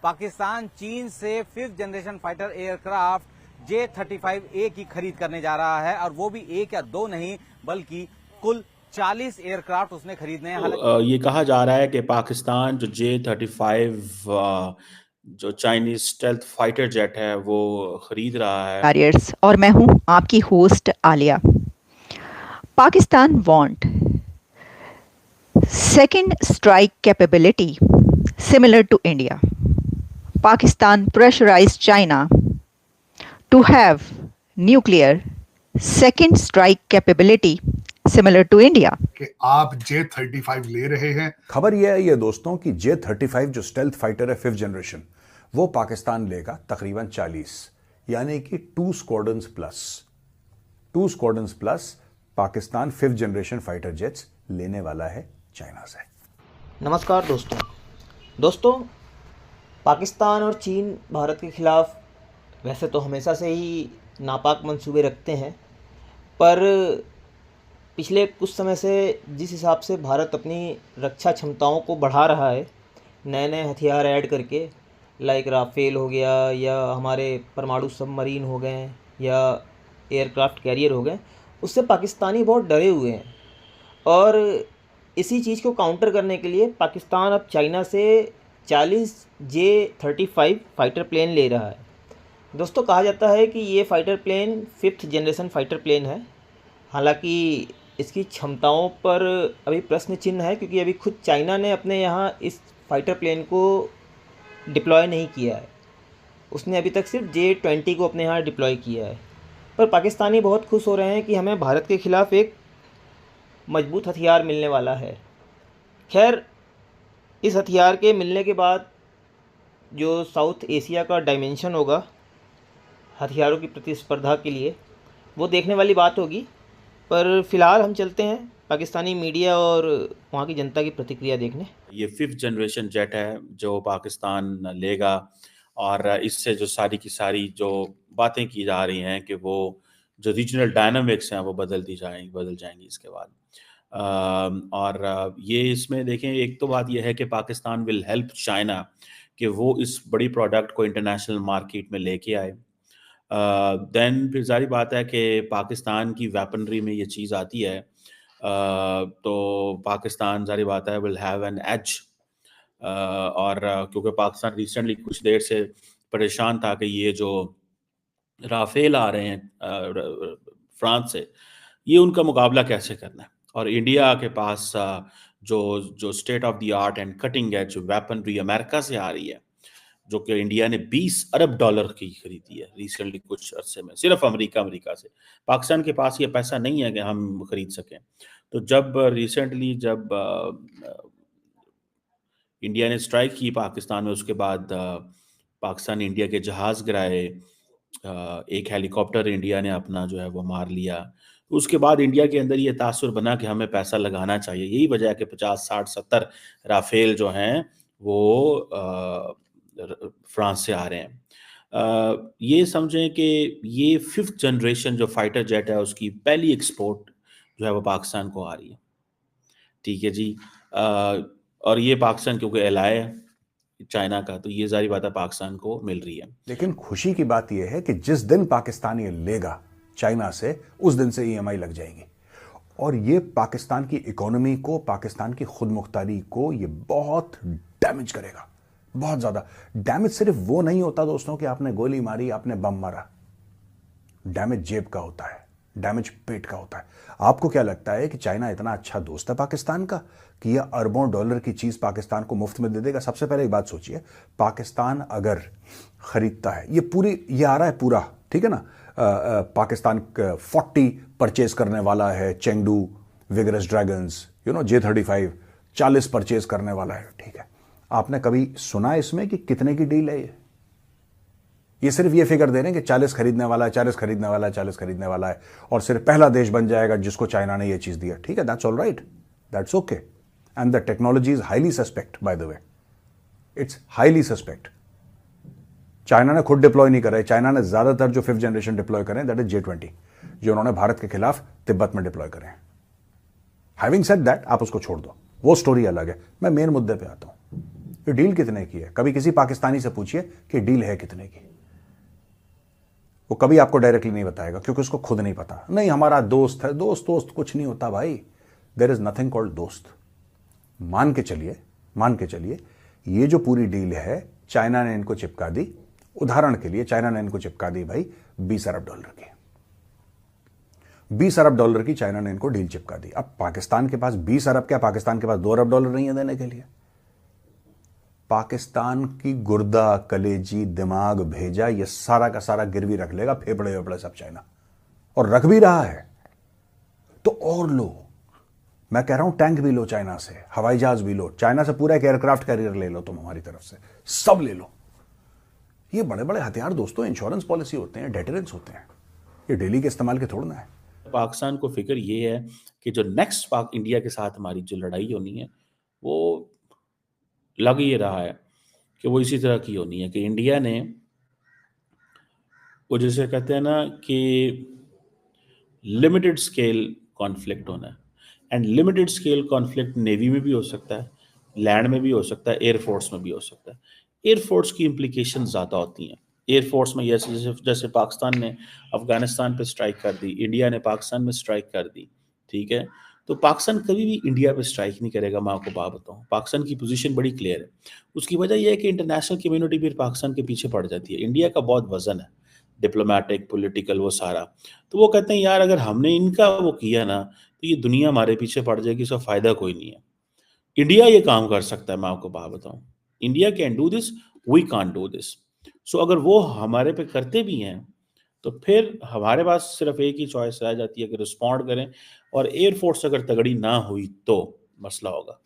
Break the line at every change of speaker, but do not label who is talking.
पाकिस्तान चीन से 5th generation fighter aircraft J-35A की खरीद करने जा रहा है और वो भी एक या दो नहीं बल्कि कुल 40 एयरक्राफ्ट उसने खरीदने हैं।
ये कहा जा रहा है कि पाकिस्तान जो J-35 जो चाइनीज स्टेल्थ फाइटर जेट है वो खरीद रहा है।
वॉरियर्स और मैं हूं आपकी host Aliya. Pakistan want second strike capability similar to India. Pakistan pressurise China to have nuclear second strike capability similar to India.
कि आप J-35 ले रहे हैं।
खबर यह है ये दोस्तों कि J-35 जो स्टेल्थ फाइटर है 5th जनरेशन, वो पाकिस्तान लेगा तकरीबन 40, यानी कि 2 squadrons plus Pakistan 5th generation fighter jets लेने वाला है चाइना से।
नमस्कार दोस्तों, पाकिस्तान और चीन भारत के खिलाफ वैसे तो हमेशा से ही नापाक मंसूबे रखते हैं, पर पिछले कुछ समय से जिस हिसाब से भारत अपनी रक्षा क्षमताओं को बढ़ा रहा है, नए नए हथियार ऐड करके, लाइक राफेल हो गया या हमारे परमाणु सबमरीन हो गए या एयरक्राफ्ट कैरियर हो गए, उससे पाकिस्तानी बहुत डरे हुए हैं। और इसी चीज़ को काउंटर करने के लिए पाकिस्तान अब चाइना से 40 J-35 फाइटर प्लेन ले रहा है। दोस्तों, कहा जाता है कि ये fighter plane 5th generation fighter plane है। हालांकि इसकी क्षमताओं पर अभी प्रश्न चिन्ह है, क्योंकि अभी खुद चाइना ने अपने यहाँ इस फाइटर प्लेन को डिप्लॉय नहीं किया है। उसने अभी तक सिर्फ J-20 को अपने यहाँ डिप्लॉय किया है। पर पाकिस्तानी बहुत खुश हो रहे हैं कि हमें भारत के ख़िलाफ़ एक मजबूत हथियार मिलने वाला है। खैर, इस हथियार के मिलने के बाद जो साउथ एशिया का डायमेंशन होगा हथियारों की प्रतिस्पर्धा के लिए, वो देखने वाली बात होगी। पर फिलहाल हम चलते हैं पाकिस्तानी मीडिया और वहाँ की जनता की प्रतिक्रिया देखने।
ये 5th जनरेशन जेट है जो पाकिस्तान लेगा, और इससे जो सारी की सारी जो बातें की जा रही हैं कि वो जो रीजनल डायनामिक्स हैं वो बदल जाएंगी इसके बाद। और ये इसमें देखें, एक तो बात यह है कि पाकिस्तान विल हेल्प चाइना कि वो इस बड़ी प्रोडक्ट को इंटरनेशनल मार्केट में लेके आए। देन फिर जारी बात है कि पाकिस्तान की वेपनरी में ये चीज़ आती है, तो पाकिस्तान जारी बात है विल हैव एन एज। और क्योंकि पाकिस्तान रिसेंटली कुछ देर से परेशान था कि ये जो राफेल आ रहे हैं फ्रांस से, ये उनका मुकाबला कैसे करना है। और इंडिया के पास जो state of the art and cutting edge weaponry America से आ रही है, जो कि इंडिया ने $20 अरब की खरीदी है रिसेंटली कुछ अरसे में, सिर्फ अमेरिका से। पाकिस्तान के पास ये पैसा नहीं है कि हम खरीद सकें। तो जब रिसेंटली इंडिया ने स्ट्राइक की पाकिस्तान में, उसके बाद पाकिस्तान ने इंडिया के जहाज़ गिराए, एक हेलीकॉप्टर इंडिया ने अपना जो है वो मार लिया। उसके बाद इंडिया के अंदर ये तासुर बना कि हमें पैसा लगाना चाहिए। यही वजह है कि 50, 60, 70 राफेल जो हैं वो फ्रांस से आ रहे हैं। ये समझें कि ये 5th जनरेशन जो फाइटर जेट है उसकी पहली एक्सपोर्ट जो है वो पाकिस्तान को आ रही है। ठीक है जी। और ये पाकिस्तान क्योंकि एलाय है चाइना का, तो ये जारी बात है पाकिस्तान को मिल रही है।
लेकिन खुशी की बात यह है कि जिस दिन पाकिस्तान ये लेगा चाइना से, उस दिन से EMI लग जाएगी, और ये पाकिस्तान की इकोनॉमी को, पाकिस्तान की खुद मुख्तारी को ये बहुत डैमेज करेगा, बहुत ज्यादा डैमेज। सिर्फ वो नहीं होता दोस्तों कि आपने गोली मारी, आपने बम मारा। डैमेज जेब का होता है, डैमेज पेट का होता है। आपको क्या लगता है कि चाइना इतना अच्छा दोस्त है पाकिस्तान का कि यह अरबों डॉलर की चीज पाकिस्तान को मुफ्त में दे देगा? सबसे पहले एक बात सोचिए, पाकिस्तान अगर खरीदता है, ये आ रहा है पूरा, ठीक है ना, पाकिस्तान 40 परचेज करने वाला है, Chengdu vigorous dragons, J-35 40 purchase करने वाला है, ठीक है। आपने कभी सुना इसमें कि कितने की डील है ये सिर्फ ये फिगर दे रहे हैं कि 40 खरीदने वाला है, 40 खरीदने वाला है, 40 खरीदने वाला है, और सिर्फ पहला देश बन जाएगा जिसको चाइना ने ये चीज दिया। ठीक है, that's all right, that's okay, and the technology is highly suspect, by the way, it's highly suspect. China ने खुद डिप्लॉय नहीं करे। चाइना ने ज्यादातर जो 5th जनरेशन डिप्लॉय करें दैट इज J-20, जो उन्होंने भारत के खिलाफ तिब्बत में डिप्लॉय करें। हैविंग सेड दैट, आप उसको छोड़ दो, वो स्टोरी अलग है। मैं मेन मुद्दे पे आता हूं। ये डील कितने की है? कभी किसी पाकिस्तानी से पूछिए कि डील है कितने की, वो कभी आपको डायरेक्टली नहीं बताएगा, क्योंकि उसको खुद नहीं पता। नहीं, हमारा दोस्त है। दोस्त दोस्त कुछ नहीं होता भाई, देयर इज नथिंग कॉल्ड दोस्त। मान के चलिए ये जो पूरी डील है चाइना ने इनको चिपका दी। उदाहरण के लिए चाइना ने इनको चिपका दी भाई 20 अरब डॉलर की। 20 अरब डॉलर की चाइना ने इनको डील चिपका दी। अब पाकिस्तान के पास 20 अरब क्या, पाकिस्तान के पास 2 अरब डॉलर नहीं है देने के लिए। पाकिस्तान की गुर्दा, कलेजी, दिमाग, भेजा, ये सारा का सारा गिरवी रख लेगा, फेफड़े वेफड़े सब चाइना, और रख भी रहा है। तो और लो, मैं कह रहा हूं टैंक भी लो चाइना से, हवाई जहाज भी लो चाइना से, पूरा एक एयरक्राफ्ट कैरियर ले लो तुम हमारी तरफ से, सब ले लो। ये बड़े बड़े हथियार दोस्तों इंश्योरेंस पॉलिसी होते हैं, डेटरेंस होते हैं, ये डेली के इस्तेमाल के थोड़ना है।
पाकिस्तान को फिक्र ये है कि जो नेक्स्ट पाक इंडिया के साथ हमारी जो लड़ाई होनी है वो लग ये रहा है कि वो इसी तरह की होनी है कि इंडिया ने वो जैसे कहते हैं ना कि लिमिटेड स्केल कॉन्फ्लिक्ट होना है। And limited scale conflict navy में भी हो सकता है, लैंड में भी हो सकता है, एयरफोर्स में भी हो सकता है। एयरफोर्स की इम्प्लीकेशन ज़्यादा होती हैं। एयरफोर्स में जैसे पाकिस्तान ने अफगानिस्तान पे स्ट्राइक कर दी, इंडिया ने पाकिस्तान में स्ट्राइक कर दी, ठीक है, तो पाकिस्तान कभी भी इंडिया पे स्ट्राइक नहीं करेगा। मैं आपको बात बताऊँ, पाकिस्तान की पोजीशन बड़ी क्लियर है। उसकी वजह यह है कि इंटरनेशनल कम्युनिटी भी पाकिस्तान के पीछे पड़ जाती है। इंडिया का बहुत वजन है, डिप्लोमेटिक, पॉलिटिकल, वो सारा। तो वो कहते हैं यार अगर हमने इनका वो किया ना तो ये दुनिया हमारे पीछे पड़ जाएगी, इसका फायदा कोई नहीं है। इंडिया ये काम कर सकता है, मैं आपको बात बताऊं, India can do this, we can't do this. So अगर वो हमारे पे करते भी हैं तो फिर हमारे पास सिर्फ एक ही चॉइस रह जाती है कि रिस्पॉन्ड करें, और एयरफोर्स अगर तगड़ी ना हुई तो मसला होगा।